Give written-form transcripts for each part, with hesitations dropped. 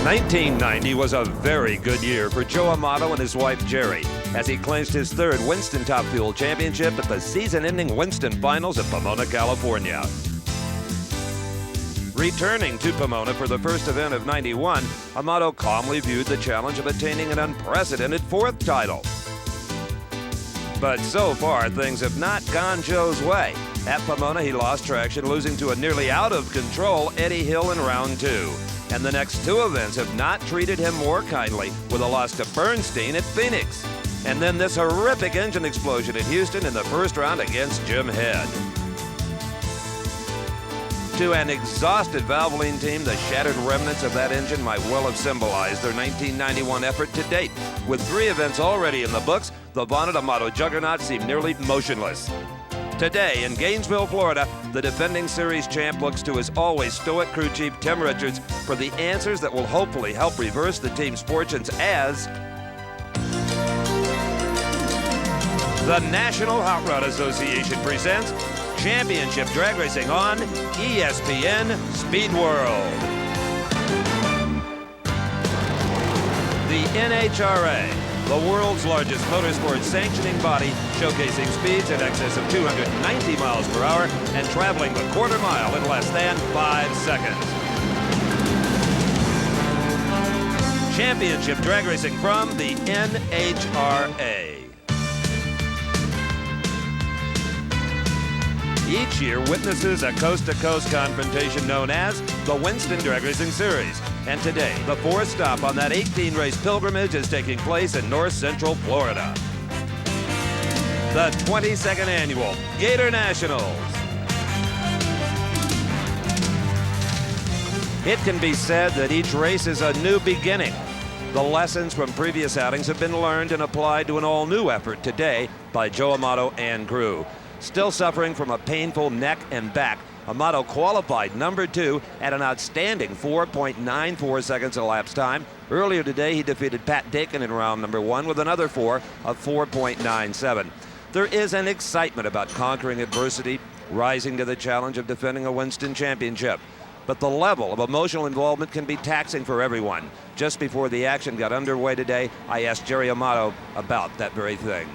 1990 was a very good year for Joe Amato and his wife Jerry as he clinched his third Winston Top Fuel Championship at the season-ending Winston Finals at Pomona, California. Returning to Pomona for the first event of '91, Amato calmly viewed the challenge of attaining an unprecedented fourth title. But so far, things have not gone Joe's way. At Pomona, he lost traction, losing to a nearly out-of-control Eddie Hill in round two. And the next two events have not treated him more kindly, with a loss to Bernstein at Phoenix. And then this horrific engine explosion at Houston in the first round against Jim Head. To an exhausted Valvoline team, the shattered remnants of that engine might well have symbolized their 1991 effort to date. With 3 events already in the books, the vaunted Amato juggernaut seemed nearly motionless. Today in Gainesville, Florida, the defending series champ looks to his always stoic crew chief Tim Richards for the answers that will hopefully help reverse the team's fortunes as the National Hot Rod Association presents Championship Drag Racing on ESPN Speed World. The NHRA, the world's largest motorsports sanctioning body, showcasing speeds in excess of 290 miles per hour and traveling the quarter mile in less than 5 seconds. Championship Drag Racing from the NHRA. Each year witnesses a coast-to-coast confrontation known as the Winston Drag Racing Series. And today, the 4th stop on that 18-race pilgrimage is taking place in North Central Florida. The 22nd annual Gatornationals. It can be said that each race is a new beginning. The lessons from previous outings have been learned and applied to an all-new effort today by Joe Amato and crew. Still suffering from a painful neck and back, Amato qualified number 2 at an outstanding 4.94 seconds elapsed time. Earlier today, he defeated Pat Dakin in round number 1 with another 4 of 4.97. There is an excitement about conquering adversity, rising to the challenge of defending a Winston championship. But the level of emotional involvement can be taxing for everyone. Just before the action got underway today, I asked Jerry Amato about that very thing.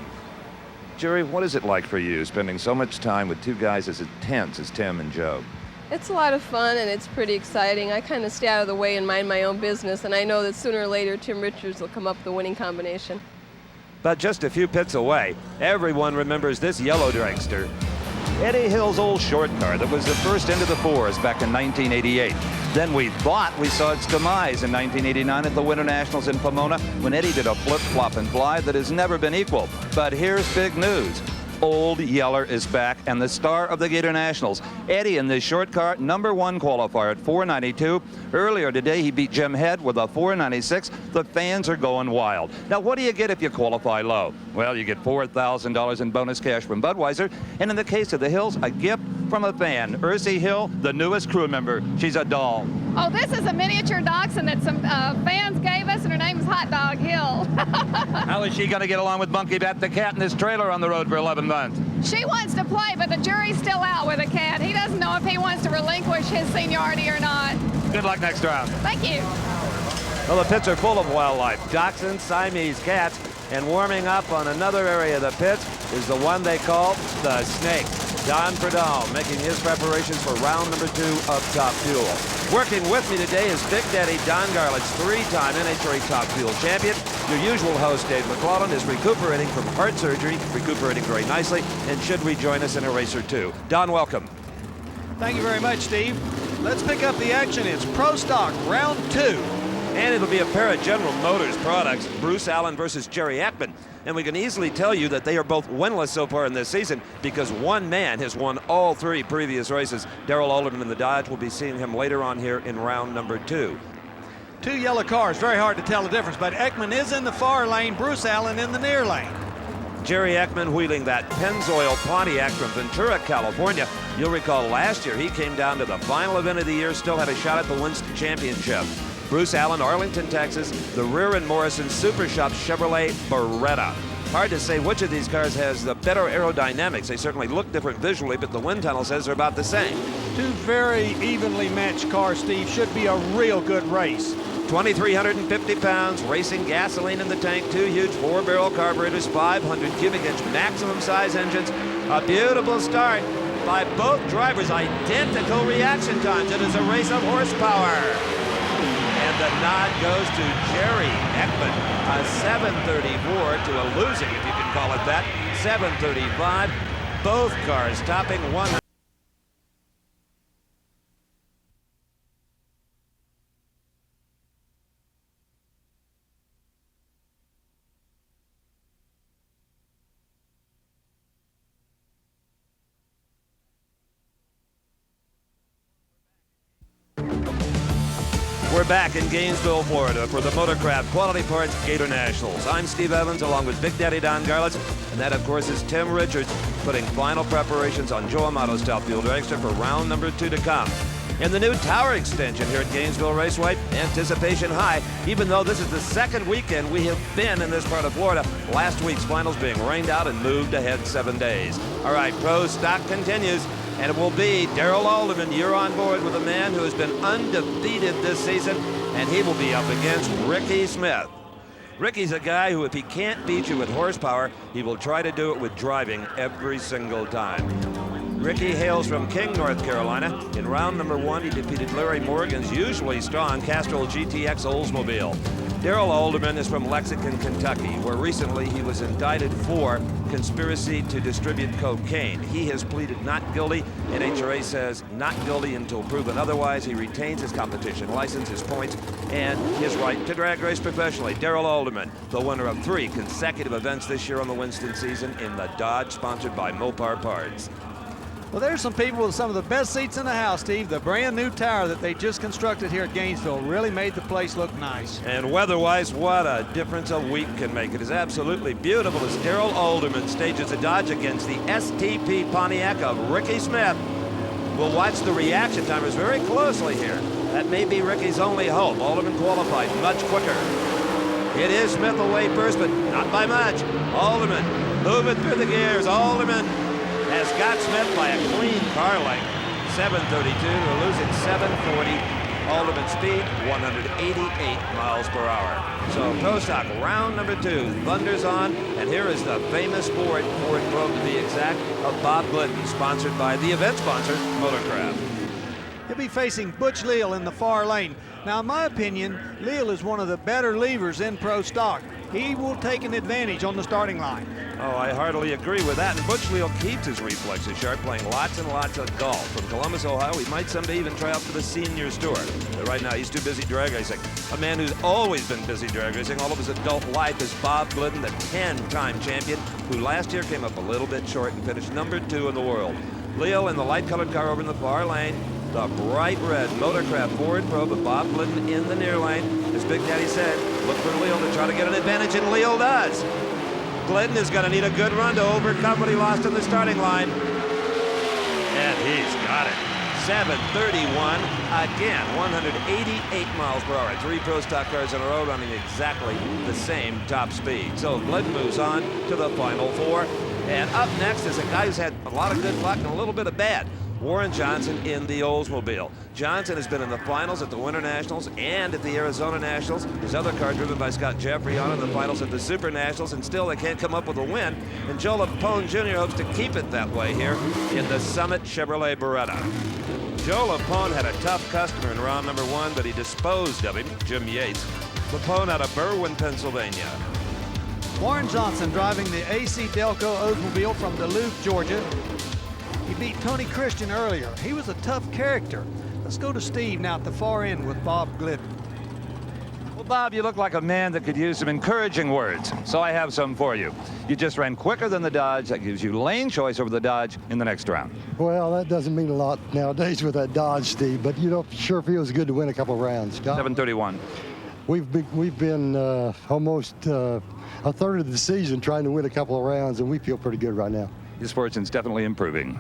Jerry, what is it like for you spending so much time with 2 guys as intense as Tim and Joe? It's a lot of fun and it's pretty exciting. I kind of stay out of the way and mind my own business, and I know that sooner or later Tim Richards will come up with the winning combination. But just a few pits away, everyone remembers this yellow dragster. Eddie Hill's old short car that was the first into the 4s back in 1988. Then we thought we saw its demise in 1989 at the Winter Nationals in Pomona when Eddie did a flip-flop and fly that has never been equal. But here's big news. Old Yeller is back and the star of the Gatornationals. Eddie in this short car, number 1 qualifier at 492. Earlier today, he beat Jim Head with a 496. The fans are going wild. Now, what do you get if you qualify low? Well, you get $4,000 in bonus cash from Budweiser. And in the case of the Hills, a gift from a fan. Ursi Hill, the newest crew member. She's a doll. Oh, this is a miniature dachshund that some fans gave us, and her name is Hot Dog Hill. How is she going to get along with Monkey Bat the cat in this trailer on the road for 11 months? She wants to play, but the jury's still out with the cat. He doesn't know if he wants to relinquish his seniority or not. Good luck next round. Thank you. Well, the pits are full of wildlife, dachshunds, Siamese cats, and warming up on another area of the pits is the one they call the Snake. Don Prudhomme making his preparations for round number 2 of Top Fuel. Working with me today is Big Daddy Don Garlett's 3-time NHRA Top Fuel champion. Your usual host, Dave McClellan, is recuperating from heart surgery, recuperating very nicely, and should rejoin us in a race or 2. Don, welcome. Thank you very much, Steve. Let's pick up the action. It's Pro Stock, round 2. And it'll be a pair of General Motors products, Bruce Allen versus Jerry Ekman. And we can easily tell you that they are both winless so far in this season because one man has won all 3 previous races. Darrell Alderman in the Dodge. We'll be seeing him later on here in round number 2. 2 yellow cars, very hard to tell the difference, but Ekman is in the far lane, Bruce Allen in the near lane. Jerry Ekman wheeling that Pennzoil Pontiac from Ventura, California. You'll recall last year he came down to the final event of the year, still had a shot at the Winston Championship. Bruce Allen, Arlington, Texas, the Rear and Morrison Super Shop Chevrolet Beretta. Hard to say which of these cars has the better aerodynamics. They certainly look different visually, but the wind tunnel says they're about the same. 2 very evenly matched cars, Steve. Should be a real good race. 2,350 pounds, racing gasoline in the tank, 2 huge 4-barrel carburetors, 500 cubic inch maximum size engines. A beautiful start by both drivers, identical reaction times. It is a race of horsepower. And the nod goes to Jerry Ekman, a 734 to a losing, if you can call it that, 735. Both cars topping 100. We're back in Gainesville, Florida for the Motorcraft Quality Parts Gatornationals. I'm Steve Evans along with Big Daddy Don Garlitz, and that of course is Tim Richards putting final preparations on Joe Amato's top fuel dragster for round number 2 to come. In the new tower extension here at Gainesville Raceway, anticipation high, even though this is the second weekend we have been in this part of Florida. Last week's finals being rained out and moved ahead 7 days. All right, pro stock continues. And it will be Darrell Alderman. You're on board with a man who has been undefeated this season, and he will be up against Ricky Smith. Ricky's a guy who, if he can't beat you with horsepower, he will try to do it with driving every single time. Ricky hails from King, North Carolina. In round number 1, he defeated Larry Morgan's usually strong Castrol GTX Oldsmobile. Darrell Alderman is from Lexington, Kentucky, where recently he was indicted for conspiracy to distribute cocaine. He has pleaded not guilty, and Nhra says not guilty until proven otherwise. He retains his competition license, his points, and his right to drag race professionally. Darrell Alderman, the winner of 3 consecutive events this year on the Winston season in the Dodge, sponsored by Mopar Parts. Well, there's some people with some of the best seats in the house, Steve. The brand new tower that they just constructed here at Gainesville really made the place look nice. And weather-wise, what a difference a week can make. It is absolutely beautiful as Darrell Alderman stages a Dodge against the STP Pontiac of Ricky Smith. We'll watch the reaction timers very closely here. That may be Ricky's only hope. Alderman qualified much quicker. It is Smith away first, but not by much. Alderman moving through the gears. Alderman has got Smith by a clean car length, 732 to a losing 740. Alderman speed, 188 miles per hour. So pro stock round number 2, thunders on, and here is the famous Ford Probe to be exact, of Bob Glidden, sponsored by the event sponsor, Motorcraft. He'll be facing Butch Leal in the far lane. Now, in my opinion, Leal is one of the better levers in pro stock. He will take an advantage on the starting line. Oh, I heartily agree with that. And Butch Leal keeps his reflexes sharp, playing lots and lots of golf. From Columbus, Ohio, he might someday even try out for the Seniors Tour. But right now, he's too busy drag racing. A man who's always been busy drag racing all of his adult life is Bob Glidden, the 10-time champion, who last year came up a little bit short and finished number 2 in the world. Leal in the light-colored car over in the far lane. The bright red Motorcraft Ford Probe of Bob Glidden in the near lane. As Big Daddy said, look for Leal to try to get an advantage, and Leal does. Glidden is going to need a good run to overcome what he lost in the starting line. And he's got it. 731, again, 188 miles per hour. 3 pro stock cars in a row running exactly the same top speed. So Glidden moves on to the final 4. And up next is a guy who's had a lot of good luck and a little bit of bad. Warren Johnson in the Oldsmobile. Johnson has been in the finals at the Winter Nationals and at the Arizona Nationals. His other car, driven by Scott Jeffrey, on in the finals at the Super Nationals, and still they can't come up with a win. And Joe Lapone Jr. hopes to keep it that way here in the Summit Chevrolet Beretta. Joe Lapone had a tough customer in round number 1, but he disposed of him, Jim Yates. Lapone out of Berwyn, Pennsylvania. Warren Johnson driving the AC Delco Oldsmobile from Duluth, Georgia. He beat Tony Christian earlier. He was a tough character. Let's go to Steve now at the far end with Bob Glidden. Well, Bob, you look like a man that could use some encouraging words, so I have some for you. You just ran quicker than the Dodge. That gives you lane choice over the Dodge in the next round. Well, that doesn't mean a lot nowadays with that Dodge, Steve, but you know, sure feels good to win a couple rounds. 731. We've been almost a third of the season trying to win a couple of rounds, and we feel pretty good right now. His fortune's definitely improving.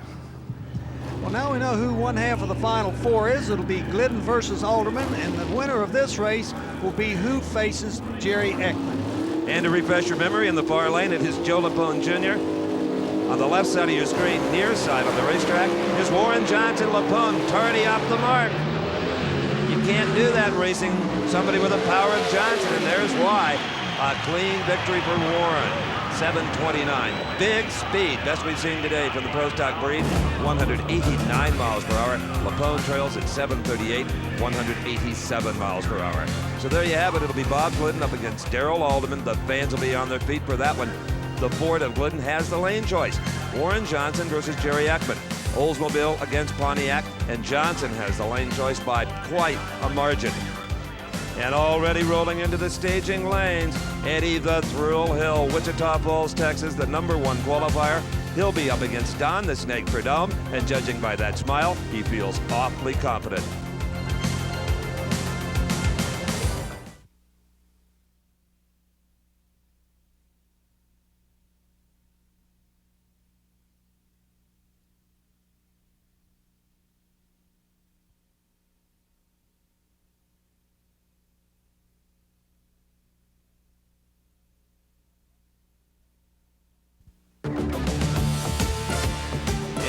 Well, now we know who one half of the final 4 is. It'll be Glidden versus Alderman, and the winner of this race will be who faces Jerry Ekman. And to refresh your memory, in the far lane, it is Joe Lapone Jr. On the left side of your screen, near side on the racetrack, is Warren Johnson. Lapone tardy off the mark. You can't do that racing somebody with the power of Johnson, and there's why. A clean victory for Warren. 7:29. Big speed. Best we've seen today from the Pro Stock breed. 189 miles per hour. Lapone trails at 7:38. 187 miles per hour. So there you have it. It'll be Bob Glidden up against Darrell Alderman. The fans will be on their feet for that one. The Ford of Glidden has the lane choice. Warren Johnson versus Jerry Ekman. Oldsmobile against Pontiac. And Johnson has the lane choice by quite a margin. And already rolling into the staging lanes, Eddie the Thrill Hill, Wichita Falls, Texas, the #1 qualifier. He'll be up against Don the Snake Prudhomme, and judging by that smile, he feels awfully confident.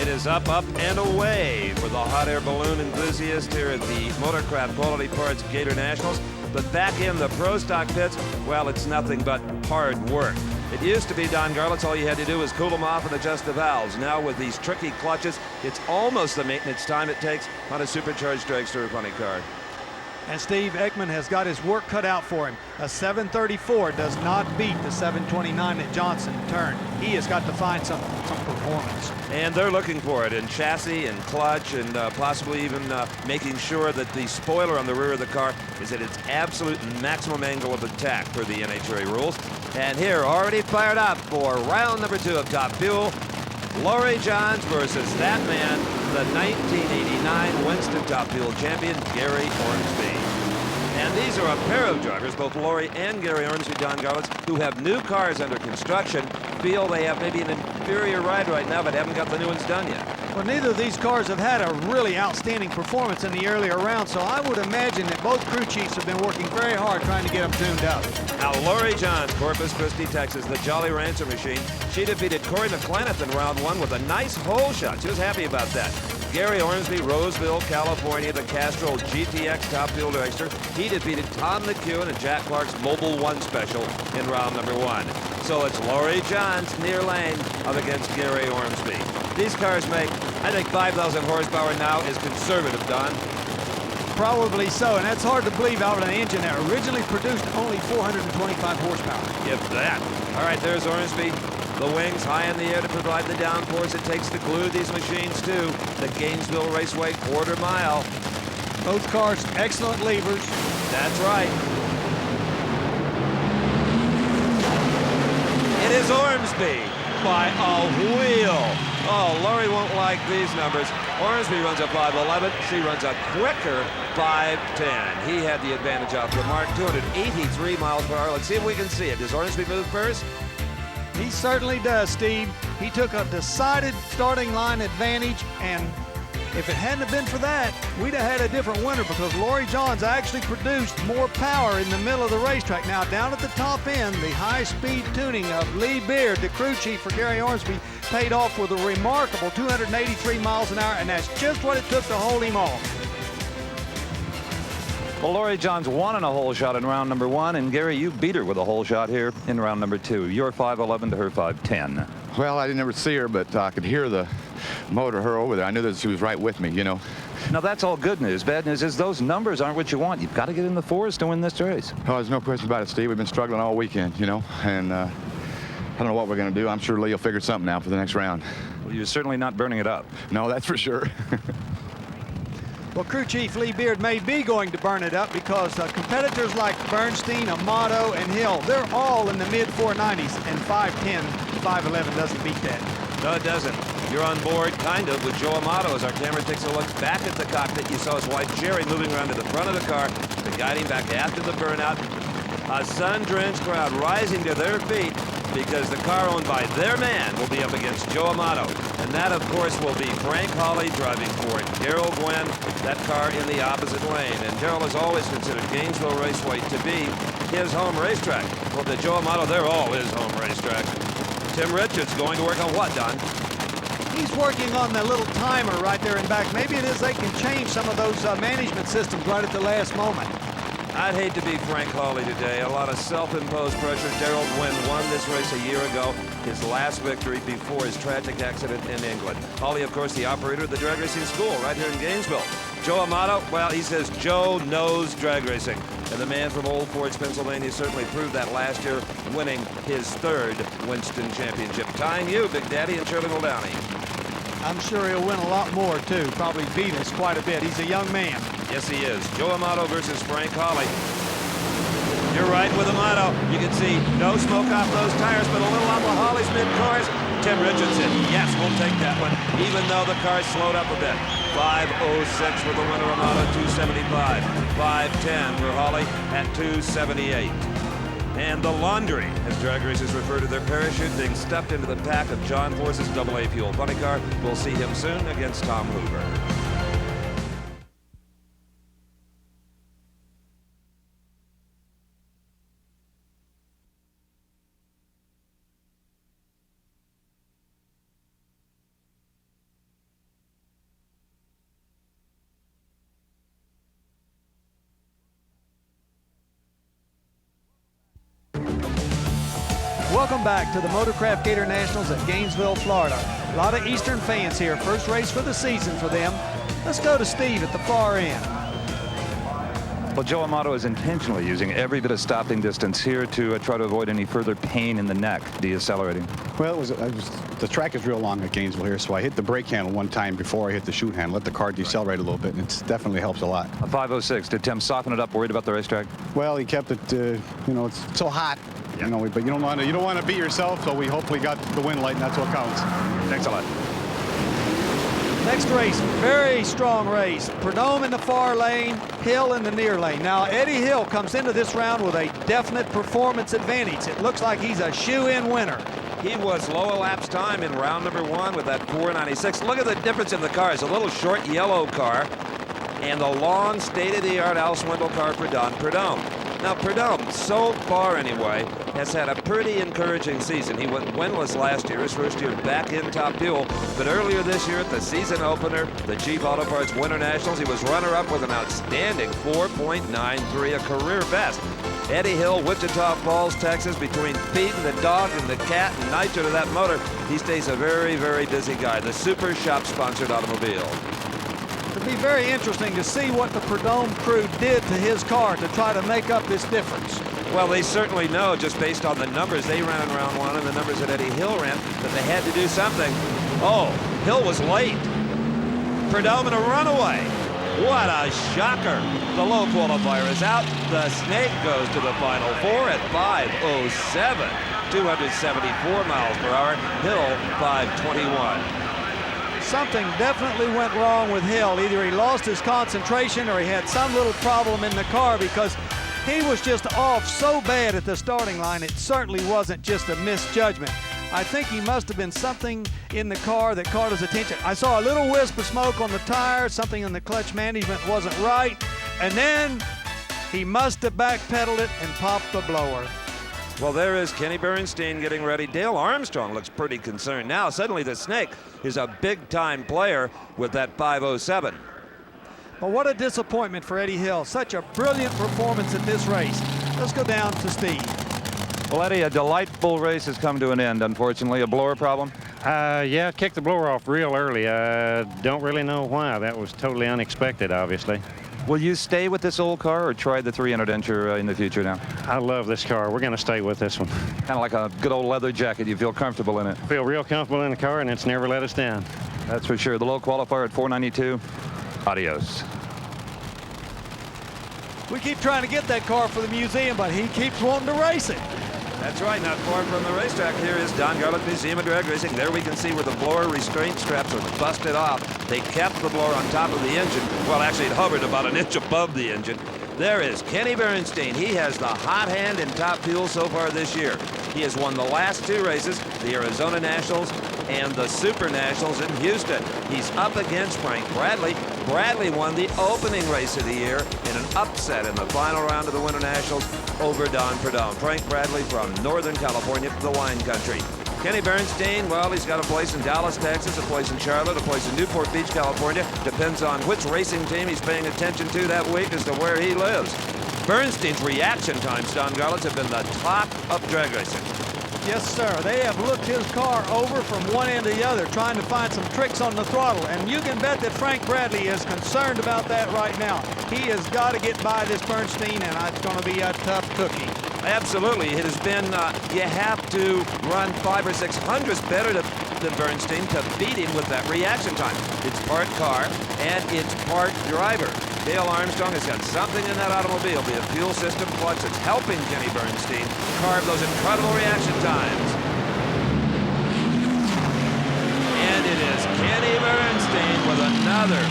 It is up, up, and away for the hot air balloon enthusiast here at the Motorcraft Quality Parts Gatornationals. But back in the Pro Stock pits, well, it's nothing but hard work. It used to be, Don Garlitz, all you had to do was cool them off and adjust the valves. Now with these tricky clutches, it's almost the maintenance time it takes on a supercharged dragster or funny car. And Steve, Ekman has got his work cut out for him. A 734 does not beat the 729 that Johnson turned. He has got to find some performance. And they're looking for it in chassis and clutch, and possibly even making sure that the spoiler on the rear of the car is at its absolute maximum angle of attack per the NHRA rules. And here, already fired up for round number 2 of Top Fuel, Laurie Johns versus that man, the 1989 Winston Top Fuel champion, Gary Ormsby. And these are a pair of drivers, both Laurie and Gary Ormsby, Don Garlitz, who have new cars under construction, feel they have maybe an inferior ride right now, but haven't got the new ones done yet. Well, neither of these cars have had a really outstanding performance in the earlier rounds, so I would imagine that both crew chiefs have been working very hard trying to get them tuned up. Now, Laurie Johns, Corpus Christi, Texas, the Jolly Rancher machine. She defeated Corey McClanath in round 1 with a nice hole shot. She was happy about that. Gary Ormsby, Roseville, California, the Castrol GTX Top Fuel dragster. He defeated Tom McEwen and Jack Clark's Mobile 1 Special in round number 1. So it's Laurie Johns, near lane, up against Gary Ormsby. These cars make, I think, 5,000 horsepower now is conservative, Don. Probably so, and that's hard to believe out of an engine that originally produced only 425 horsepower. If that. All right, there's Ormsby. The wings high in the air to provide the downforce it takes to glue these machines to the Gainesville Raceway quarter mile. Both cars, excellent levers. That's right. It is Ormsby by a wheel. Oh, Laurie won't like these numbers. Ormsby runs a 5.11. She runs a quicker 5.10. He had the advantage off the mark, 283 miles per hour. Let's see if we can see it. Does Ormsby move first? He certainly does, Steve. He took a decided starting line advantage, and if it hadn't been for that, we'd have had a different winner because Laurie Johns actually produced more power in the middle of the racetrack. Now, down at the top end, the high-speed tuning of Lee Beard, the crew chief for Gary Ormsby, paid off with a remarkable 283 miles an hour, and that's just what it took to hold him off. Well, Laurie Johns won in a hole shot in round number 1, and Gary, you beat her with a hole shot here in round number 2. Your 5.11 to her 5.10. Well, I didn't ever see her, but I could hear the motor her over there. I knew that she was right with me, you know. Now, that's all good news. Bad news is those numbers aren't what you want. You've got to get in the 4s to win this race. Oh, there's no question about it, Steve. We've been struggling all weekend, you know, and I don't know what we're going to do. I'm sure Lee will figure something out for the next round. Well, you're certainly not burning it up. No, that's for sure. Well, crew chief Lee Beard may be going to burn it up because competitors like Bernstein, Amato, and Hill, they're all in the mid-490s, and 5.10, 5.11 doesn't beat that. No, it doesn't. You're on board, kind of, with Joe Amato as our camera takes a look back at the cockpit. You saw his wife, Jerry, moving around to the front of the car to guide him back after the burnout. A sun-drenched crowd rising to their feet because the car owned by their man will be up against Joe Amato. And that, of course, will be Frank Hawley driving for Darrell Gwynn, that car in the opposite lane. And Darrell has always considered Gainesville Raceway to be his home racetrack. Well, the Joe Amato, they're all his home racetracks. Tim Richards going to work on what, Don? He's working on the little timer right there in back. Maybe it is they can change some of those management systems right at the last moment. I'd hate to be Frank Hawley today. A lot of self-imposed pressure. Gerald Wynn won this race a year ago, his last victory before his tragic accident in England. Hawley, of course, the operator of the drag racing school right here in Gainesville. Joe Amato, well, he says Joe knows drag racing. And the man from Old Forge, Pennsylvania, certainly proved that last year, winning his 3rd Winston Championship. Tying you, Big Daddy, and Shirley Downey. I'm sure he'll win a lot more, too. Probably beat us quite a bit. He's a young man. Yes, he is. Joe Amato versus Frank Hawley. You're right with Amato. You can see no smoke off those tires, but a little off of Hawley's mid-course. Tim Richardson, yes, we'll take that one, even though the car slowed up a bit. 5:06 for the winner, Amato, 275. 5:10 for Hawley at 278. And the laundry, as drag racers refer to their parachute, being stuffed into the pack of John Force's AA fuel funny car. We'll see him soon against Tom Hoover. Welcome back to the Motorcraft Gatornationals at Gainesville, Florida. A lot of Eastern fans here. First race for the season for them. Let's go to Steve at the far end. Well, Joe Amato is intentionally using every bit of stopping distance here to try to avoid any further pain in the neck, decelerating. Well, the track is real long at Gainesville here, so I hit the brake handle one time before I hit the chute handle, let the car decelerate a little bit, and it definitely helps a lot. A 5:06. Did Tim soften it up, worried about the racetrack? Well, he kept it, you know, it's so hot, you know, but you don't want to beat yourself, so we hopefully got the win light, and that's what counts. Thanks a lot. Next race, very strong race. Prudhomme in the far lane, Hill in the near lane. Now, Eddie Hill comes into this round with a definite performance advantage. It looks like he's a shoe-in winner. He was low elapsed time in round number 1 with that 496. Look at the difference in the cars. A little short yellow car and the long state-of-the-art Al Swindle car for Don Prudhomme. Now, Prudhomme, so far anyway, has had a pretty encouraging season. He went winless last year, his first year back in Top Fuel. But earlier this year at the season opener, the Chief Auto Parts Winter Nationals, he was runner-up with an outstanding 4.93, a career best. Eddie Hill, Wichita Falls, Texas, between feeding the dog and the cat and nitro to that motor, he stays a very, very busy guy. The Super Shop-sponsored automobile. It'll be very interesting to see what the Prudhomme crew did to his car to try to make up this difference. Well, they certainly know, just based on the numbers they ran in round 1 and the numbers that Eddie Hill ran, that they had to do something. Oh, Hill was late. Prudhomme in a runaway. What a shocker. The low qualifier is out. The Snake goes to the Final Four at 5:07. 274 miles per hour. Hill, 5:21. Something definitely went wrong with Hill. Either he lost his concentration or he had some little problem in the car, because he was just off so bad at the starting line. It certainly wasn't just a misjudgment. I think he must have been something in the car that caught his attention. I saw a little wisp of smoke on the tire, something in the clutch management wasn't right, and then he must have backpedaled it and popped the blower. Well, there is Kenny Bernstein getting ready. Dale Armstrong looks pretty concerned now. Suddenly the Snake is a big-time player with that 5:07. Well, what a disappointment for Eddie Hill. Such a brilliant performance at this race. Let's go down to Steve. Well, Eddie, a delightful race has come to an end, unfortunately. A blower problem? Yeah, kicked the blower off real early. Don't really know why. That was totally unexpected, obviously. Will you stay with this old car or try the 300 incher in the future now? I love this car. We're going to stay with this one. Kind of like a good old leather jacket. You feel comfortable in it. Feel real comfortable in the car, and it's never let us down. That's for sure. The low qualifier at 492. Adios. We keep trying to get that car for the museum, but he keeps wanting to race it. That's right, not far from the racetrack. Here is Don Garlick Museum of Drag Racing. There we can see where the blower restraint straps are busted off. They kept the blower on top of the engine. Well, actually, it hovered about an inch above the engine. There is Kenny Bernstein. He has the hot hand in Top Fuel so far this year. He has won the last 2 races, the Arizona Nationals and the Super Nationals in Houston. He's up against Frank Bradley. Bradley won the opening race of the year in an upset in the final round of the Winter Nationals over Don Prudhomme. Frank Bradley from Northern California, the wine country. Kenny Bernstein, well, he's got a place in Dallas, Texas, a place in Charlotte, a place in Newport Beach, California. Depends on which racing team he's paying attention to that week as to where he lives. Bernstein's reaction times, Don Garlits, have been the top of drag racing. Yes, sir. They have looked his car over from one end to the other, trying to find some tricks on the throttle. And you can bet that Frank Bradley is concerned about that right now. He has got to get by this Bernstein, and it's going to be a tough cookie. Absolutely. It has been, you have to run 5 or 6 hundredths better than Bernstein to beat him with that reaction time. It's part car, and it's part driver. Dale Armstrong has got something in that automobile, be it fuel system, clutch, that's helping Kenny Bernstein carve those incredible reaction times. And it is Kenny Bernstein with another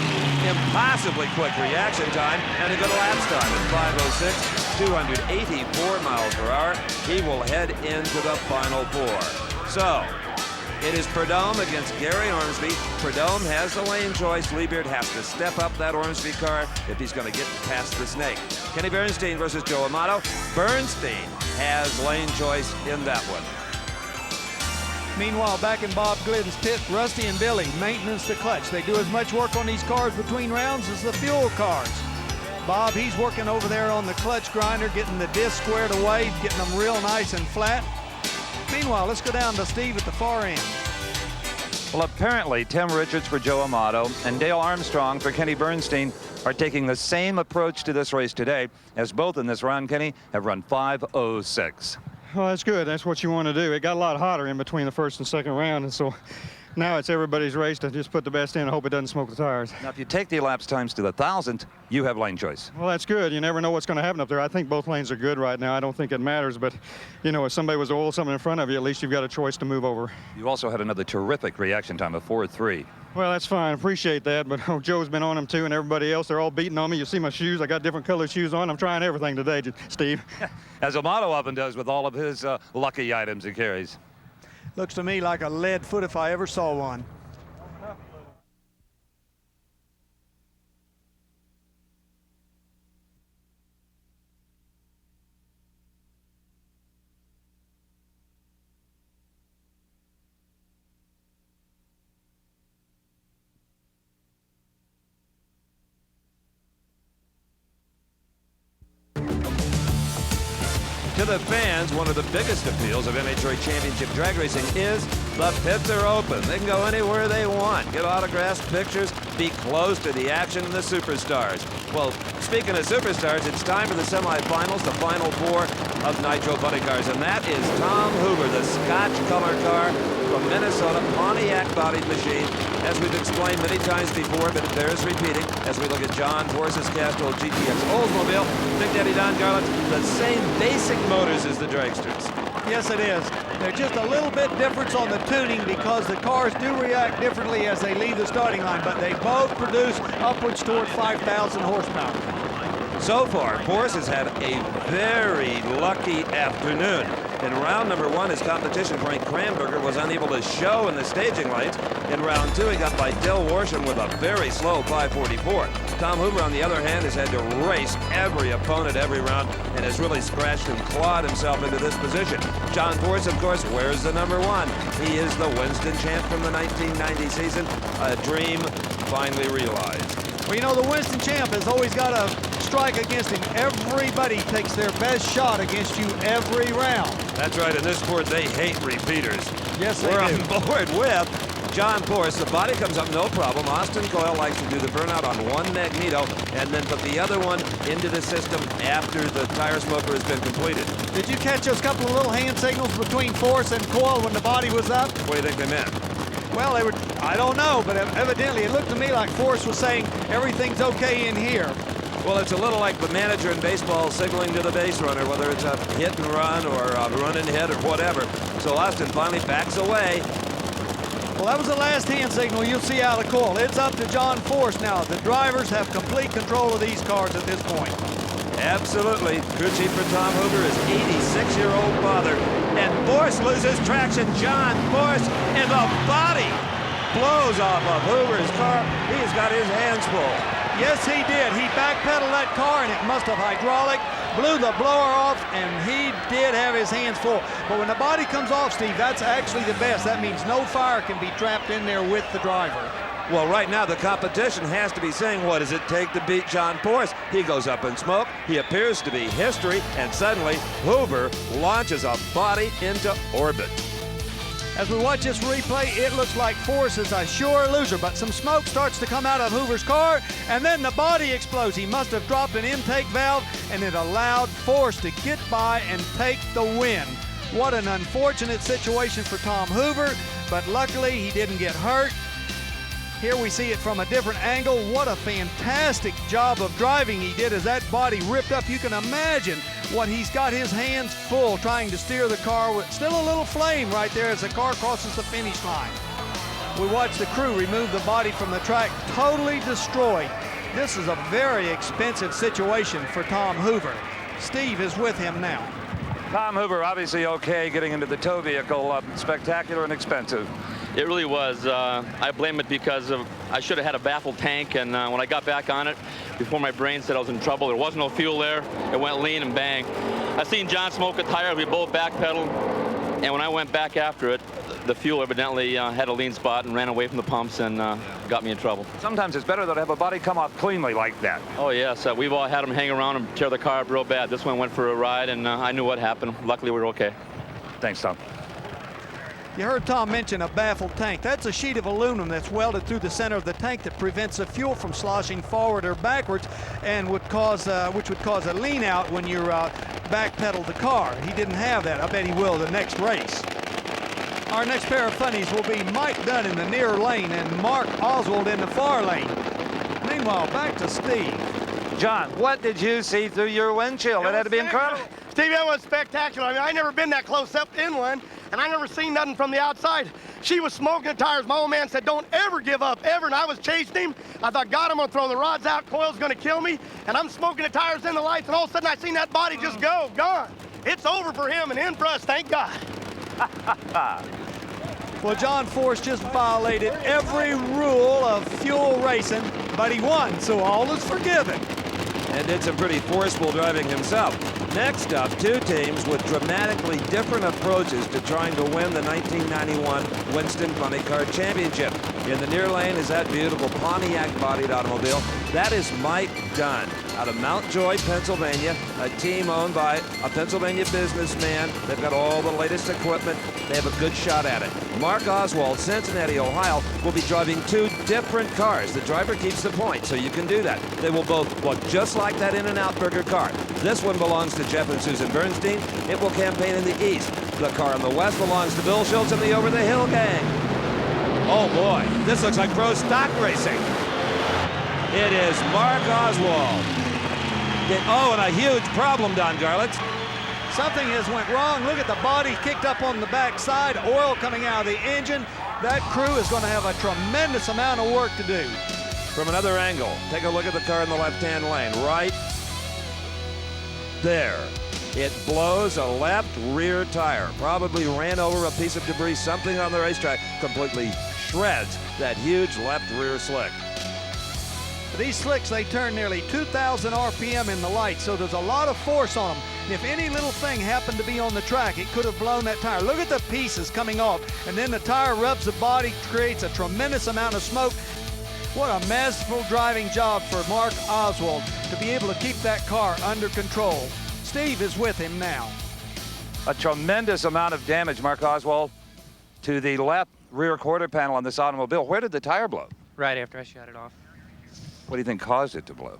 impossibly quick reaction time and a good lapse time at 5:06, 284 miles per hour. He will head into the final 4. So, it is Prudhomme against Gary Ormsby. Prudhomme has the lane choice. Liebert has to step up that Ormsby car if he's going to get past the snake. Kenny Bernstein versus Joe Amato. Bernstein has lane choice in that one. Meanwhile, back in Bob Glidden's pit, Rusty and Billy maintenance the clutch. They do as much work on these cars between rounds as the fuel cars. Bob, he's working over there on the clutch grinder, getting the disc squared away, getting them real nice and flat. Meanwhile, let's go down to Steve at the far end. Well, apparently Tim Richards for Joe Amato and Dale Armstrong for Kenny Bernstein are taking the same approach to this race today, as both in this round, Kenny, have run 5:06. Well, that's good. That's what you want to do. It got a lot hotter in between the first and second round, and so now it's everybody's race to just put the best in and hope it doesn't smoke the tires. Now, if you take the elapsed times to the 1,000th, you have lane choice. Well, that's good. You never know what's going to happen up there. I think both lanes are good right now. I don't think it matters, but, you know, if somebody was to oil something in front of you, at least you've got a choice to move over. You also had another terrific reaction time of 4:03. Well, that's fine. Appreciate that, but Joe's been on them too, and everybody else, they're all beating on me. You see my shoes. I got different colored shoes on. I'm trying everything today, Steve. As Amato often does with all of his lucky items he carries. Looks to me like a lead foot if I ever saw one. To the fans, one of the biggest appeals of NHRA Championship drag racing is the pits are open. They can go anywhere they want, get autographs, pictures, be close to the action and the superstars. Well, speaking of superstars, it's time for the semifinals, the final 4 of Nitro Buddy Cars, and that is Tom Hoover, the Scotch color car from Minnesota, Pontiac-bodied machine. As we've explained many times before, but it bears repeating, as we look at John Force's Castrol GTX Oldsmobile, Big Daddy Don Garlits, the same basic motors as the dragsters. Yes, it is. They're just a little bit difference on the tuning because the cars do react differently as they leave the starting line, but they both produce upwards toward 5,000 horsepower. So far, Force has had a very lucky afternoon. In round number 1, his competition, Frank Kramberger, was unable to show in the staging lights. In round 2, he got by Dill Worsham with a very slow 5:44. Tom Hoover, on the other hand, has had to race every opponent every round and has really scratched and clawed himself into this position. John Force, of course, wears the number 1. He is the Winston champ from the 1990 season, a dream finally realized. Well, you know, the Winston champ has always got a strike against him. Everybody takes their best shot against you every round. That's right. In this sport, they hate repeaters. Yes, they We're do. on board with John Force. The body comes up no problem. Austin Coyle likes to do the burnout on one magneto and then put the other one into the system after the tire smoker has been completed. Did you catch those couple of little hand signals between Force and Coyle when the body was up? What do you think they meant? Well, they were, I don't know, but evidently it looked to me like Force was saying everything's okay in here. Well, it's a little like the manager in baseball signaling to the base runner, whether it's a hit and run or a run and hit or whatever. So Austin finally backs away. Well, that was the last hand signal you'll see out of Coyle. It's up to John Force now. The drivers have complete control of these cars at this point. Absolutely. Crew chief for Tom Hoover is 86-year-old father. And Force loses traction. John Force in the body blows off of Hoover's car. He's got his hands full. Yes, he did. He backpedaled that car, and it must have hydraulic, blew the blower off, and he did have his hands full. But when the body comes off, Steve, that's actually the best. That means no fire can be trapped in there with the driver. Well, right now the competition has to be saying, what does it take to beat John Force? He goes up in smoke. He appears to be history, and suddenly Hoover launches a body into orbit. As we watch this replay, it looks like Force is a sure loser, but some smoke starts to come out of Hoover's car, and then the body explodes. He must have dropped an intake valve, and it allowed Force to get by and take the win. What an unfortunate situation for Tom Hoover, but luckily he didn't get hurt. Here we see it from a different angle. What a fantastic job of driving he did as that body ripped up. You can imagine what he's got his hands full trying to steer the car with still a little flame right there as the car crosses the finish line. We watch the crew remove the body from the track, totally destroyed. This is a very expensive situation for Tom Hoover. Steve is with him now. Tom Hoover obviously okay getting into the tow vehicle. Spectacular and expensive. It really was. I blame it because I should have had a baffled tank, and when I got back on it, before my brain said I was in trouble, there was no fuel there. It went lean and bang. I seen John smoke a tire. We both backpedaled, and when I went back after it, the fuel evidently had a lean spot and ran away from the pumps and got me in trouble. Sometimes it's better though to have a body come off cleanly like that. Oh yes, we've all had them hang around and tear the car up real bad. This one went for a ride, and I knew what happened. Luckily, we were okay. Thanks, Tom. You heard Tom mention a baffled tank. That's a sheet of aluminum that's welded through the center of the tank that prevents the fuel from sloshing forward or backwards, and which would cause a lean out when you backpedal the car. He didn't have that. I bet he will the next race. Our next pair of funnies will be Mike Dunn in the near lane and Mark Oswald in the far lane. Meanwhile, back to Steve. John, what did you see through your windshield? It had to be incredible. Steve, that was spectacular. I mean, I never been that close up in one, and I never seen nothing from the outside. She was smoking the tires. My old man said, don't ever give up, ever, and I was chasing him. I thought, God, I'm gonna throw the rods out, coil's gonna kill me, and I'm smoking the tires in the lights, and all of a sudden I seen that body just go, gone. It's over for him and in for us, thank God. Well, John Force just violated every rule of fuel racing, but he won, so all is forgiven. And did some pretty forceful driving himself. Next up, two teams with dramatically different approaches to trying to win the 1991 Winston Funny Car Championship. In the near lane is that beautiful Pontiac-bodied automobile. That is Mike Dunn out of Mount Joy, Pennsylvania, a team owned by a Pennsylvania businessman. They've got all the latest equipment. They have a good shot at it. Mark Oswald, Cincinnati, Ohio, will be driving two different cars. The driver keeps the point, so you can do that. They will both look just like that In-N-Out Burger car. This one belongs to Jeff and Susan Bernstein. It will campaign in the east. The car in the west belongs to Bill Schultz and the Over the Hill gang. Oh boy, this looks like pro stock racing. It is Mark Oswald. Oh, and a huge problem, Don Garlitz. Something has went wrong. Look at the body kicked up on the backside, oil coming out of the engine. That crew is going to have a tremendous amount of work to do. From another angle, take a look at the car in the left-hand lane. Right there. It blows a left rear tire. Probably ran over a piece of debris, something on the racetrack. Completely shreds that huge left rear slick. These slicks, they turn nearly 2,000 RPM in the light, so there's a lot of force on them. And if any little thing happened to be on the track, it could have blown that tire. Look at the pieces coming off, and then the tire rubs the body, creates a tremendous amount of smoke. What a masterful driving job for Mark Oswald to be able to keep that car under control. Steve is with him now. A tremendous amount of damage, Mark Oswald, to the left rear quarter panel on this automobile. Where did the tire blow? Right after I shut it off. What do you think caused it to blow?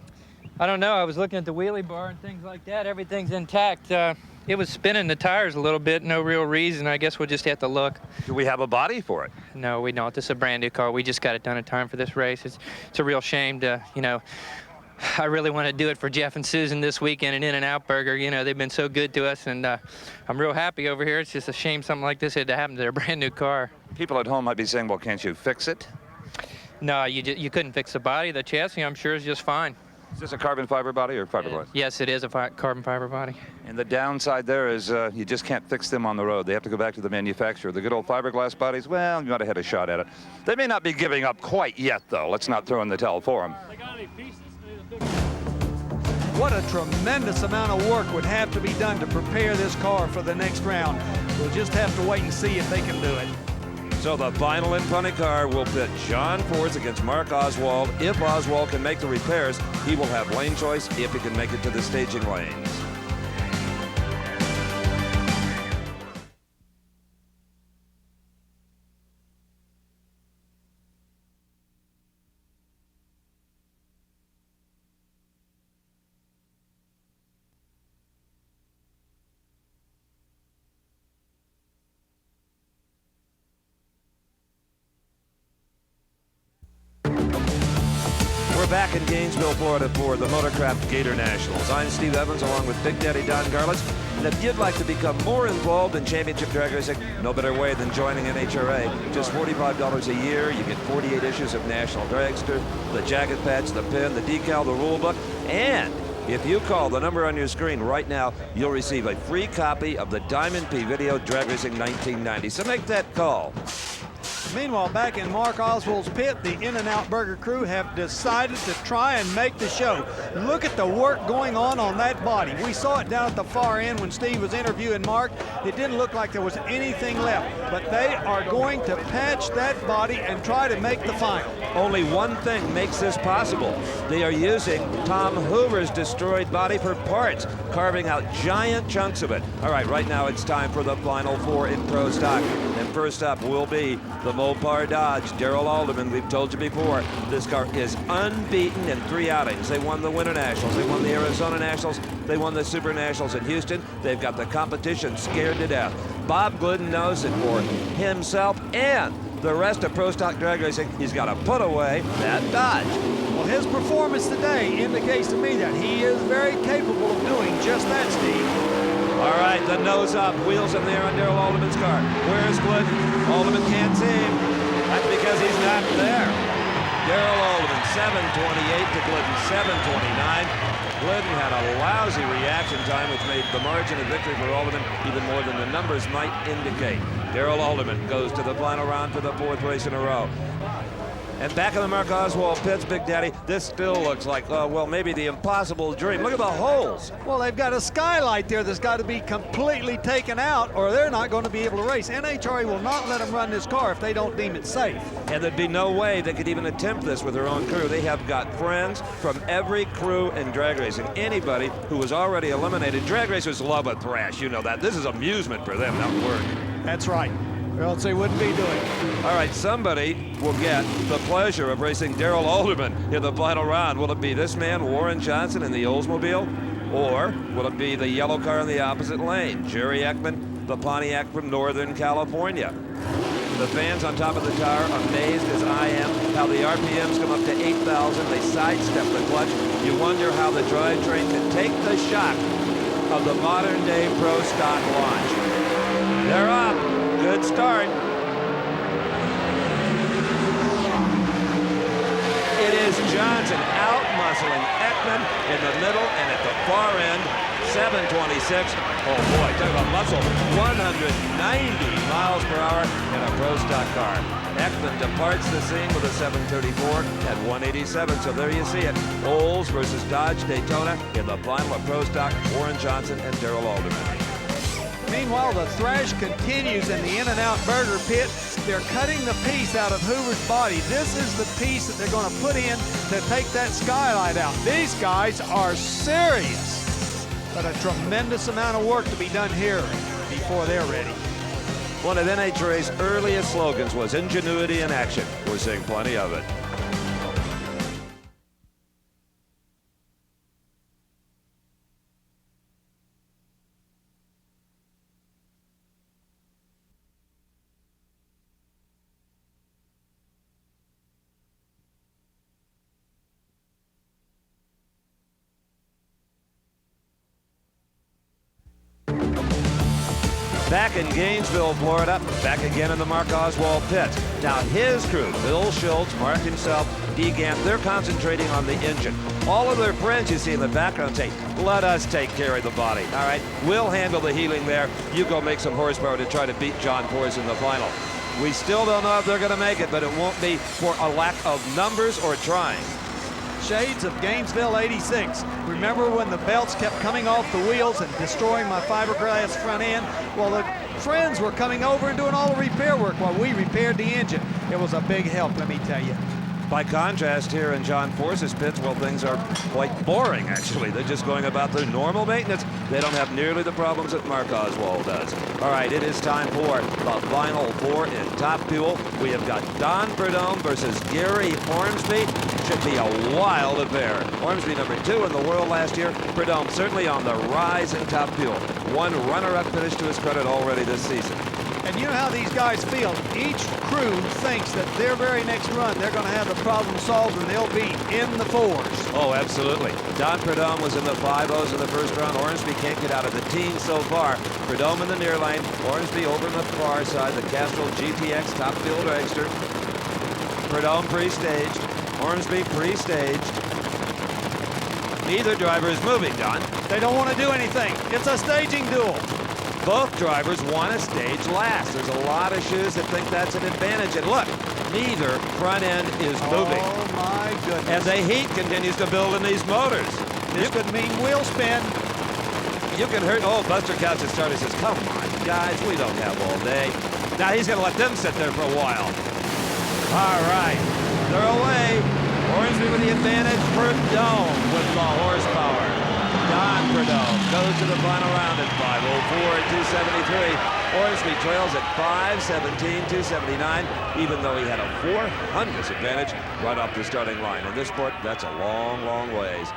I don't know. I was looking at the wheelie bar and things like that. Everything's intact. It was spinning the tires a little bit. No real reason. I guess we'll just have to look. Do we have a body for it? No, we don't. This is a brand new car. We just got it done in time for this race. It's a real shame to, you know, I really want to do it for Jeff and Susan this weekend at In-N-Out Burger. You know, they've been so good to us, and I'm real happy over here. It's just a shame something like this had to happen to their brand new car. People at home might be saying, well, can't you fix it? No, you couldn't fix the body. The chassis, I'm sure, is just fine. Is this a carbon fiber body or fiberglass? Yes, it is a carbon fiber body. And the downside there is you just can't fix them on the road. They have to go back to the manufacturer. The good old fiberglass bodies, well, you might have had a shot at it. They may not be giving up quite yet, though. Let's not throw in the towel for them. They got any pieces? What a tremendous amount of work would have to be done to prepare this car for the next round. We'll just have to wait and see if they can do it. So the final in front of car will pit John Force against Mark Oswald. If Oswald can make the repairs, he will have lane choice if he can make it to the staging lanes. We're back in Gainesville, Florida for the Motorcraft Gatornationals. I'm Steve Evans along with Big Daddy Don Garlitz. And if you'd like to become more involved in championship drag racing, no better way than joining NHRA. Just $45 a year. You get 48 issues of National Dragster, the jacket patch, the pin, the decal, the rule book, and if you call the number on your screen right now, you'll receive a free copy of the Diamond P Video Drag Racing 1990. So make that call. Meanwhile, back in Mark Oswald's pit, the In-N-Out Burger crew have decided to try and make the show. Look at the work going on that body. We saw it down at the far end when Steve was interviewing Mark. It didn't look like there was anything left, but they are going to patch that body and try to make the final. Only one thing makes this possible. They are using Tom Hoover's destroyed body for parts, carving out giant chunks of it. All right, right now it's time for the final four in pro stock. And first up will be the Mopar Dodge, Darrell Alderman. We've told you before, this car is unbeaten in 3 outings. They won the Winter Nationals, they won the Arizona Nationals, they won the Super Nationals in Houston. They've got the competition scared to death. Bob Glidden knows it for himself and the rest of pro stock drag racing. He's got to put away that Dodge. Well, his performance today indicates to me that he is very capable of doing just that, Steve. All right, the nose up, wheels in there on Darrell Alderman's car. Where's Glidden? Alderman can't see him. That's because he's not there. Darrell Alderman, 7:28 to Glidden, 7:29. Glidden had a lousy reaction time, which made the margin of victory for Alderman even more than the numbers might indicate. Darrell Alderman goes to the final round for the 4th race in a row. And back in the Mark Oswald pits, Big Daddy, this still looks like, well, maybe the impossible dream. Look at the holes. Well, they've got a skylight there that's got to be completely taken out, or they're not going to be able to race. NHRA will not let them run this car if they don't deem it safe. And there'd be no way they could even attempt this with their own crew. They have got friends from every crew in drag racing. Anybody who was already eliminated. Drag racers love a thrash, you know that. This is amusement for them, not work. That's right, or else they wouldn't be doing it. All right, somebody will get the pleasure of racing Darrell Alderman in the final round. Will it be this man, Warren Johnson, in the Oldsmobile? Or will it be the yellow car in the opposite lane, Jerry Ekman, the Pontiac from Northern California? The fans on top of the tower, amazed as I am, how the RPMs come up to 8,000. They sidestep the clutch. You wonder how the drivetrain can take the shock of the modern-day pro stock launch. They're up. Good start. It is Johnson out-muscling Ekman in the middle and at the far end, 7:26. Oh boy, talk about muscle. 190 miles per hour in a pro stock car. Ekman departs the scene with a 7:34 at 187. So there you see it. Olds versus Dodge Daytona in the final of pro stock. Warren Johnson and Darrell Alderman. Meanwhile, the thrash continues in the In-N-Out Burger pit. They're cutting the piece out of Hoover's body. This is the piece that they're going to put in to take that skylight out. These guys are serious, but a tremendous amount of work to be done here before they're ready. One of NHRA's earliest slogans was ingenuity in action. We're seeing plenty of it. Back in Gainesville, Florida, back again in the Mark Oswald pits. Now his crew, Bill Schultz, Mark himself, DeGant, they're concentrating on the engine. All of their friends you see in the background say, let us take care of the body, all right? We'll handle the healing there. You go make some horsepower to try to beat John Force in the final. We still don't know if they're going to make it, but it won't be for a lack of numbers or trying. Shades of Gainesville '86. Remember when the belts kept coming off the wheels and destroying my fiberglass front end? Well, the friends were coming over and doing all the repair work while we repaired the engine. It was a big help, let me tell you. By contrast, here in John Force's pits, well, things are quite boring, actually. They're just going about their normal maintenance. They don't have nearly the problems that Mark Oswald does. All right, it is time for the final four in Top Fuel. We have got Don Prudhomme versus Gary Ormsby. Should be a wild affair. Ormsby #2 in the world last year. Prudhomme certainly on the rise in Top Fuel. One runner-up finish to his credit already this season. And you know how these guys feel. Each crew thinks that their very next run, they're going to have the problem solved and they'll be in the fours. Oh, absolutely. Don Prudhomme was in the 5-0s in the first round. Ormsby can't get out of the teens so far. Prudhomme in the near lane. Ormsby over on the far side, the Castrol GTX Top Fuel dragster. Prudhomme pre-staged. Ormsby pre-staged. Neither driver is moving, Don. They don't want to do anything. It's a staging duel. Both drivers want to stage last. There's a lot of shoes that think that's an advantage. And look, neither front end is moving. Oh, my goodness. And the heat continues to build in these motors. This could mean wheel spin. You can hurt. Oh, Buster Couch at start. He says, come on, guys, we don't have all day. Now he's going to let them sit there for a while. All right, they're away. Ormsby with the advantage. Prudhomme with the horsepower. Don Prudhomme goes to the final round at 5:04.273. Ormsby trails at 5:17.279, even though he had a 400th advantage right off the starting line. In this sport, that's a long, long ways.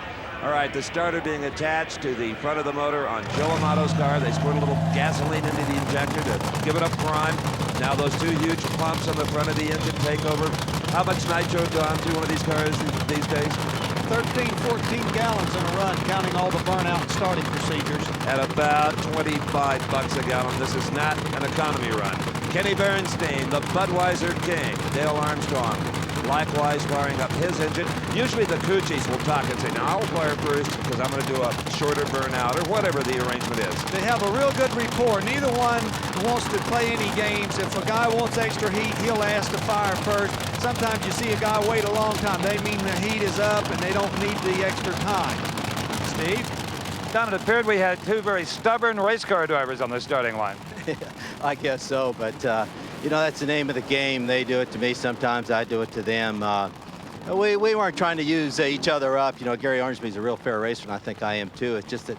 All right, the starter being attached to the front of the motor on Joe Amato's car. They squirt a little gasoline into the injector to give it up prime. Now those two huge pumps on the front of the engine take over. How much nitro gone through one of these cars these days? 13, 14 gallons in a run, counting all the burnout and starting procedures. At about 25 bucks a gallon. This is not an economy run. Kenny Bernstein, the Budweiser King. Dale Armstrong, likewise firing up his engine. Usually the crew chiefs will talk and say, now I'll fire first because I'm going to do a shorter burnout or whatever the arrangement is. They have a real good rapport. Neither one wants to play any games. If a guy wants extra heat, he'll ask to fire first. Sometimes you see a guy wait a long time. They mean the heat is up and they don't need the extra time. Steve? Don, it appeared we had two very stubborn race car drivers on the starting line. I guess so, but you know, that's the name of the game. They do it to me sometimes, I do it to them. We weren't trying to use each other up. You know, Gary Ormsby's a real fair racer, and I think I am too. It's just that,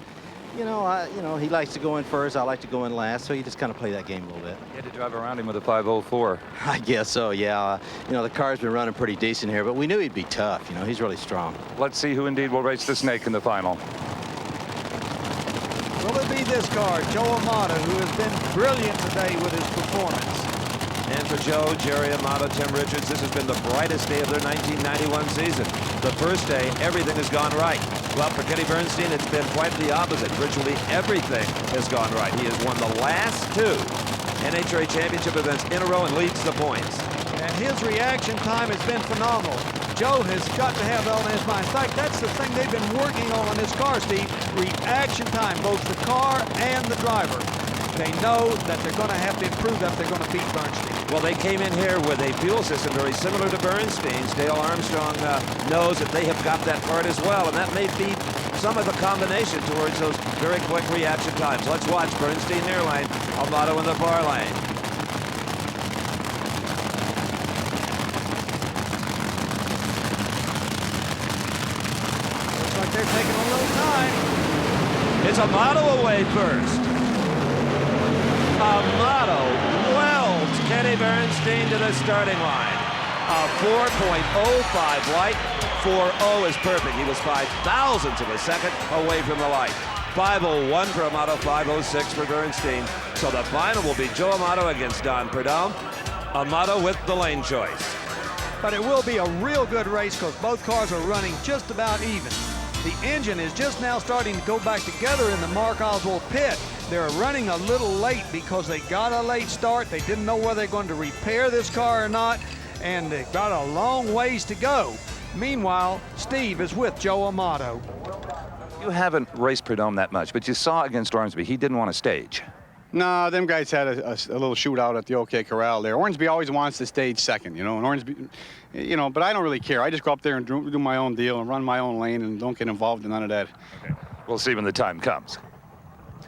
you know, he likes to go in first, I like to go in last, so you just kind of play that game a little bit. You had to drive around him with a 504. I guess so, yeah. You know, the car's been running pretty decent here, but we knew he'd be tough. You know, he's really strong. Let's see who indeed will race the snake in the final. Will it be this car, Joe Amato, who has been brilliant today with his performance? And for Joe, Jerry Amato, Tim Richards, this has been the brightest day of their 1991 season. The first day, everything has gone right. Well, for Kenny Bernstein, it's been quite the opposite. Virtually everything has gone right. He has won the last two NHRA championship events in a row and leads the points. And his reaction time has been phenomenal. Joe has got to have that on his mind. In fact, that's the thing they've been working on this car, Steve. Reaction time, both the car and the driver. They know that they're going to have to improve that if they're going to beat Bernstein. Well, they came in here with a fuel system very similar to Bernstein's. Dale Armstrong knows that they have got that part as well, and that may be some of the combination towards those very quick reaction times. Let's watch Bernstein near lane, Amato in the far lane. Looks like they're taking a little time. It's Amato away first. Amato welds Kenny Bernstein to the starting line. A 4.05 light. 4.0 is perfect. He was 5,000ths of a second away from the light. 5.01 for Amato, 5.06 for Bernstein. So the final will be Joe Amato against Don Prudhomme. Amato with the lane choice. But it will be a real good race because both cars are running just about even. The engine is just now starting to go back together in the Mark Oswald pit. They're running a little late because they got a late start. They didn't know whether they're going to repair this car or not, and they've got a long ways to go. Meanwhile, Steve is with Joe Amato. You haven't raced Prudhomme that much, but you saw against Ormsby, he didn't want to stage. No, them guys had a little shootout at the OK Corral there. Ormsby always wants to stage second, you know, and Ormsby, you know, but I don't really care. I just go up there and do my own deal and run my own lane and don't get involved in none of that. Okay. We'll see when the time comes.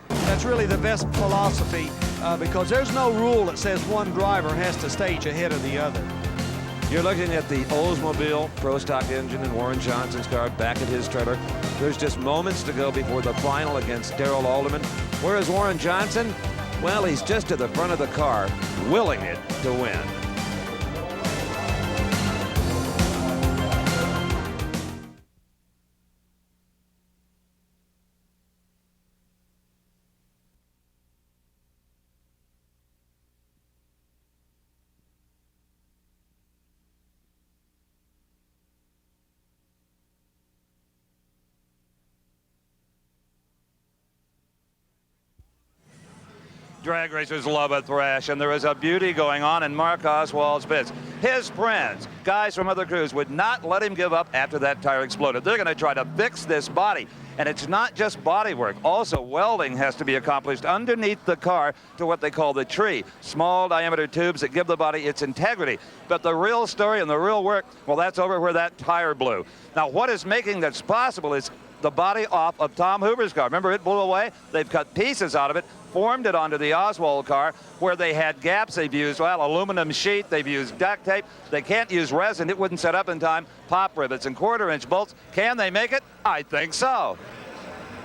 That's really the best philosophy because there's no rule that says one driver has to stage ahead of the other. You're looking at the Oldsmobile Pro Stock engine and Warren Johnson's car back at his trailer. There's just moments to go before the final against Darrell Alderman. Where is Warren Johnson? Well, he's just to the front of the car, willing it to win. Drag racers love a thrash, and there is a beauty going on in Mark Oswald's pits. His friends, guys from other crews, would not let him give up after that tire exploded. They're going to try to fix this body. And it's not just body work. Also, welding has to be accomplished underneath the car to what they call the tree. Small diameter tubes that give the body its integrity. But the real story and the real work, well, that's over where that tire blew. Now, what is making this possible is the body off of Tom Hoover's car. Remember, it blew away? They've cut pieces out of it, formed it onto the Oswald car where they had gaps. They've used, well, aluminum sheet. They've used duct tape. They can't use resin. It wouldn't set up in time. Pop rivets and quarter-inch bolts. Can they make it? I think so.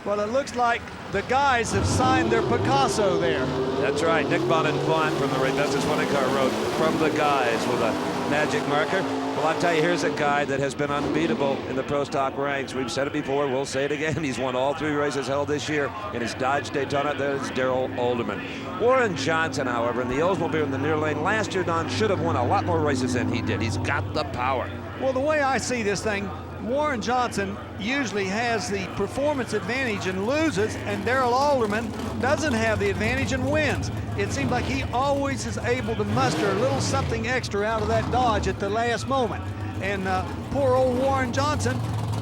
Well, it looks like the guys have signed their Picasso there. That's right. Nick Bonenfant from the Rebecca's winning car wrote "From the Guys" with a magic marker. Well, I'll tell you, here's a guy that has been unbeatable in the Pro Stock ranks. We've said it before. We'll say it again. He's won all 3 races held this year in his Dodge Daytona. There's Darrell Alderman. Warren Johnson, however, in the Oldsmobile in the near lane last year, Don, should have won a lot more races than he did. He's got the power. Well, the way I see this thing, Warren Johnson usually has the performance advantage and loses, and Darrell Alderman doesn't have the advantage and wins. It seems like he always is able to muster a little something extra out of that Dodge at the last moment. And poor old Warren Johnson,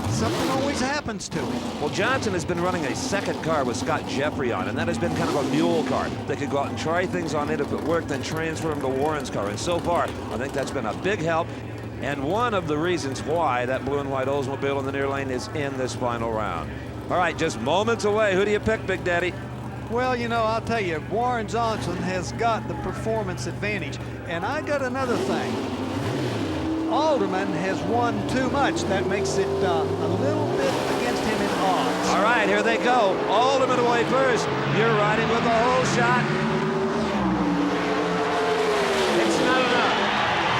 something always happens to him. Well, Johnson has been running a second car with Scott Jeffrey on, and that has been kind of a mule car. They could go out and try things on it. If it worked, then transfer him to Warren's car. And so far, I think that's been a big help. And one of the reasons why that blue and white Oldsmobile in the near lane is in this final round. All right, just moments away. Who do you pick, Big Daddy? Well, you know, I'll tell you, Warren Johnson has got the performance advantage. And I got another thing. Alderman has won too much. That makes it a little bit against him in odds. All right, here they go. Alderman away first. You're riding with the whole shot. It's not enough.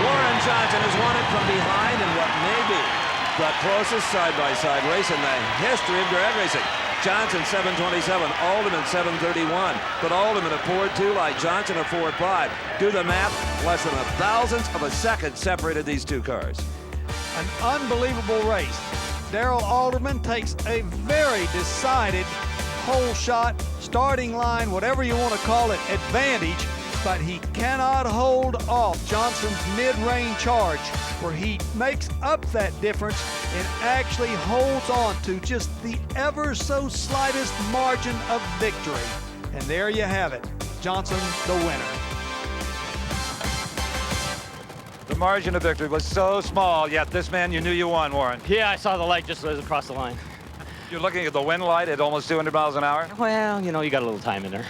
Warren Johnson has won it from behind in what may be the closest side-by-side race in the history of drag racing. Johnson 7:27, Alderman 7:31, but Alderman a 4.2 like Johnson a 4.5. Do the math, less than 1,000th of a second separated these two cars. An unbelievable race. Darrell Alderman takes a very decided whole shot, starting line, whatever you want to call it, advantage, but he cannot hold off Johnson's mid-range charge, where he makes up that difference and actually holds on to just the ever so slightest margin of victory. And there you have it, Johnson the winner. The margin of victory was so small, yet this man, you knew you won, Warren. Yeah, I saw the light just as across the line. You're looking at the wind light at almost 200 miles an hour? Well, you know, you got a little time in there.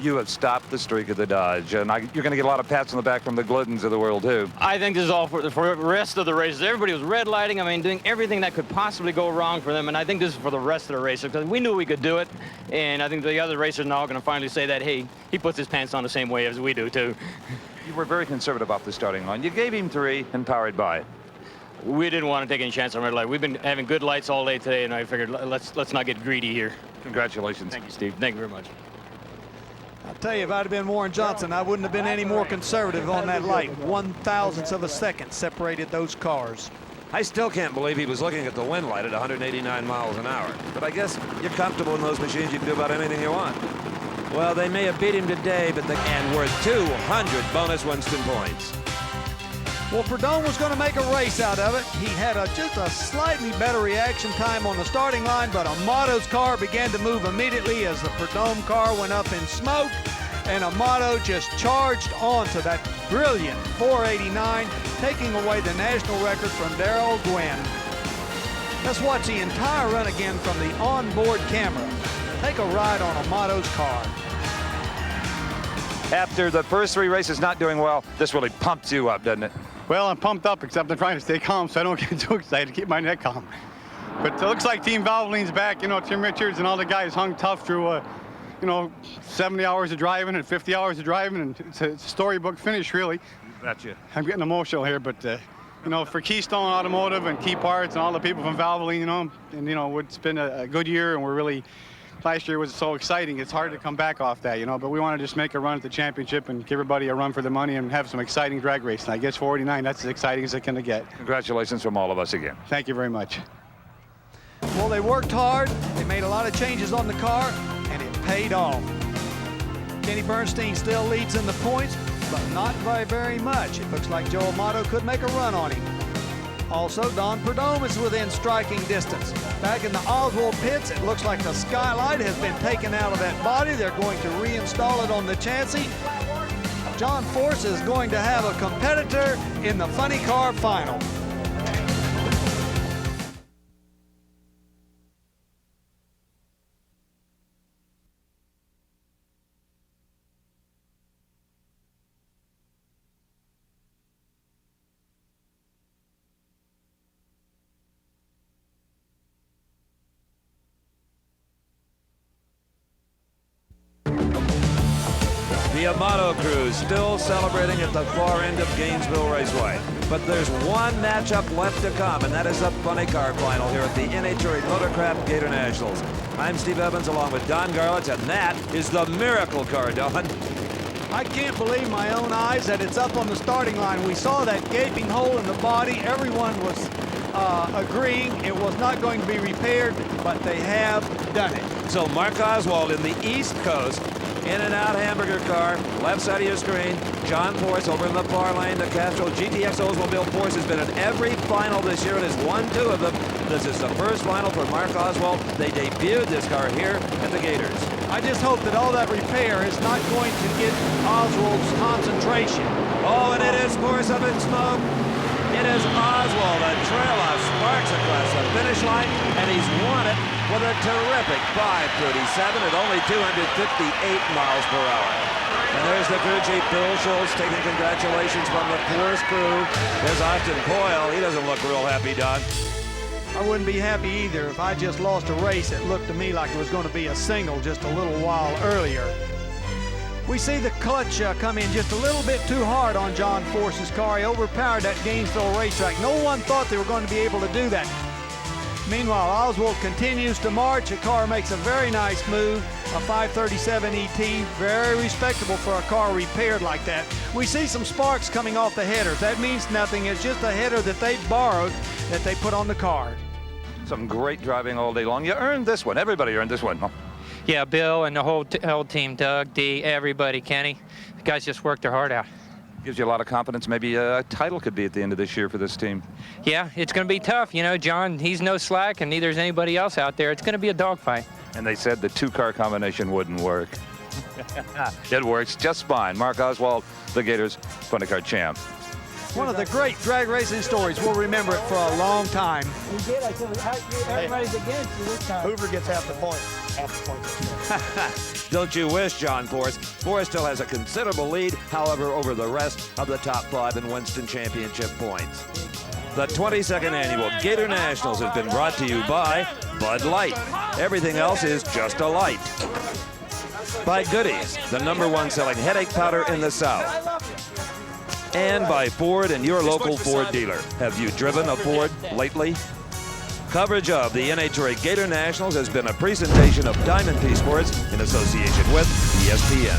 You have stopped the streak of the Dodge, and you're going to get a lot of pats on the back from the Gliddens of the world, too. I think this is all for the rest of the races. Everybody was red lighting, I mean, doing everything that could possibly go wrong for them, and I think this is for the rest of the races, because we knew we could do it, and I think the other racers now are going to finally say that, hey, he puts his pants on the same way as we do, too. You were very conservative off the starting line. You gave him 3 and powered by it. We didn't want to take any chance on red light. We've been having good lights all day today, and I figured let's not get greedy here. Congratulations. Thank you, Steve. Thank you very much. I'll tell you, if I'd have been Warren Johnson, I wouldn't have been any more conservative on that light. 1,000th of a second separated those cars. I still can't believe he was looking at the wind light at 189 miles an hour. But I guess you're comfortable in those machines. You can do about anything you want. Well, they may have beat him today, but and worth 200 bonus Winston points. Well, Perdome was going to make a race out of it. He had just a slightly better reaction time on the starting line, but Amato's car began to move immediately as the Perdome car went up in smoke, and Amato just charged on to that brilliant 489, taking away the national record from Darrell Gwynn. Let's watch the entire run again from the onboard camera. Take a ride on Amato's car. After the first 3 races not doing well, this really pumps you up, doesn't it? Well, I'm pumped up, except I'm trying to stay calm so I don't get too excited to keep my neck calm. But it looks like Team Valvoline's back. You know, Tim Richards and all the guys hung tough through, you know, 70 hours of driving and 50 hours of driving, and it's a storybook finish, really. Gotcha. I'm getting emotional here, but, you know, for Keystone Automotive and Key Parts and all the people from Valvoline, you know, and, you know, it's been a good year, and we're really, last year was so exciting. It's hard to come back off that, you know, but we want to just make a run at the championship and give everybody a run for the money and have some exciting drag racing. I guess 489, that's as exciting as it's going to get. Congratulations from all of us again. Thank you very much. Well, they worked hard. They made a lot of changes on the car, and it paid off. Kenny Bernstein still leads in the points, but not by very much. It looks like Joe Amato could make a run on him. Also, Don Perdome is within striking distance. Back in the Oswald pits, it looks like the skylight has been taken out of that body. They're going to reinstall it on the chassis. John Force is going to have a competitor in the funny car final. The Amato crew still celebrating at the far end of Gainesville Raceway. But there's one matchup left to come, and that is the funny car final here at the NHRA Motorcraft Gatornationals. I'm Steve Evans along with Don Garlitz, and that is the miracle car, Don. I can't believe my own eyes that it's up on the starting line. We saw that gaping hole in the body. Everyone was agreeing it was not going to be repaired, but they have done it. So Mark Oswald in the East Coast, in-and-out hamburger car, left side of your screen. John Force over in the far lane. The Castro GTX Oldsmobile Force has been in every final this year and has won 2 of them. This is the first final for Mark Oswald. They debuted this car here at the Gators. I just hope that all that repair is not going to get Oswald's concentration. Oh, and it is Force up in smoke. It is Oswald, a trail of sparks across the finish line, and he's won it with a terrific 5:37 at only 258 miles per hour. And there's the crew chief, Bill Schultz, taking congratulations from the Force crew. There's Austin Coyle. He doesn't look real happy, Don. I wouldn't be happy either if I just lost a race. It looked to me like it was going to be a single just a little while earlier. We see the clutch come in just a little bit too hard on John Force's car. He overpowered that Gainesville racetrack. No one thought they were going to be able to do that. Meanwhile, Oswald continues to march. The car makes a very nice move, a 537 ET, very respectable for a car repaired like that. We see some sparks coming off the headers. That means nothing. It's just a header that they borrowed that they put on the car. Some great driving all day long. You earned this one. Everybody earned this one, huh? Yeah, Bill and the whole team, Doug, Dee, everybody, Kenny. The guys just worked their heart out. Gives you a lot of confidence. Maybe a title could be at the end of this year for this team. Yeah, it's going to be tough. You know, John, he's no slack, and neither is anybody else out there. It's going to be a dogfight. And they said the 2-car combination wouldn't work. It works just fine. Mark Oswald, the Gators funny car champ. One of the great drag racing stories. We'll remember it for a long time. We did. I said, everybody's against you this time. Hoover gets half the point. Half the point. Don't you wish, John Force? Force still has a considerable lead, however, over the rest of the top 5 in Winston Championship points. The 22nd annual Gatornationals has been brought to you by Bud Light. Everything else is just a light. By Goodies, the #1 selling headache powder in the South. And by Ford and your local Ford dealer. Have you driven a Ford lately? Coverage of the NHRA Gatornationals has been a presentation of Diamond P Sports in association with ESPN.